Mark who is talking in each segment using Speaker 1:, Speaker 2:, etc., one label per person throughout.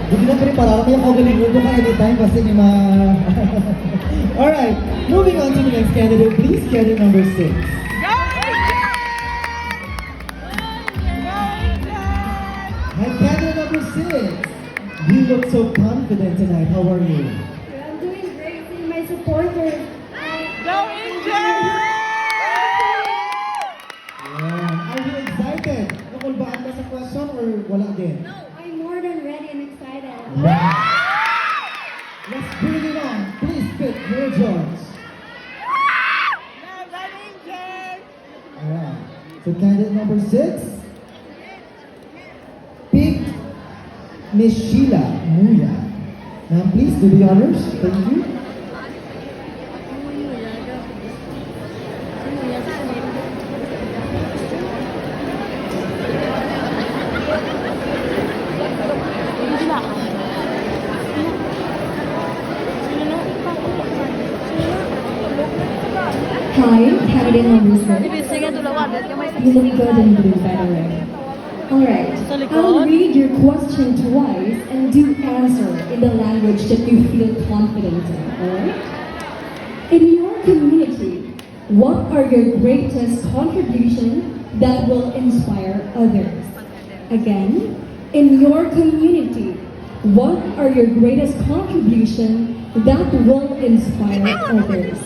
Speaker 1: Hindi na preparado kaya ako galing mo ka anytime kasi may mga... Alright, moving on to the next candidate, please. Candidate number 6. And candidate number 6. You look so confident tonight. How are you?
Speaker 2: I'm doing great seeing my supporters.
Speaker 3: Go Angel!
Speaker 1: Yeah. Are you excited? Nakulbaan ka sa question or wala din?
Speaker 2: I'm more than ready and excited.
Speaker 1: Let's bring it on. Please pick your judge.
Speaker 3: Go Angel!
Speaker 1: Alright. So candidate number 6. Pick Miss Sheila Muya. Now please do the honors. Thank you.
Speaker 2: Hi, candidate number 6. You look good in blue, by the way. Alright, I'll read your question twice and do answer in the language that you feel confident in, alright? In your community, what are your greatest contribution that will inspire others? Again, in your community, what are your greatest contribution that will inspire others?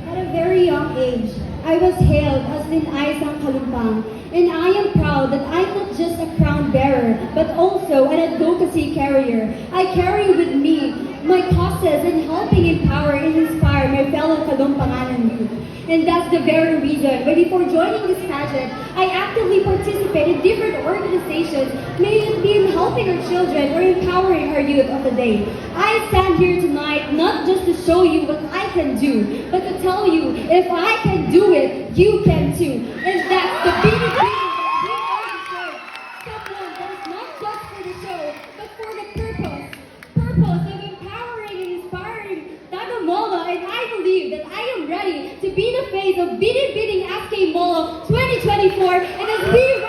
Speaker 4: At a very young age, I was hailed as Linaisang Kalumpang, and I am proud that I'm not just a crown bearer, but also an advocacy carrier. I carry with me my causes in helping empower and inspire my fellow Kalumpanganan youth. And that's the very reason why before joining this pageant, I actively participate in different organizations, may it be in helping our children or empowering our youth of the day. I stand here tonight not just to show you what I can do, but to tell you if I can do it, you can too. And that's the beauty that we are to serve. Someone that is not just for the show, but for the purpose. Purpose of empowering and inspiring Tagamolo, and I believe that I am ready to be the face of Bidding SK Molo 2024, and as we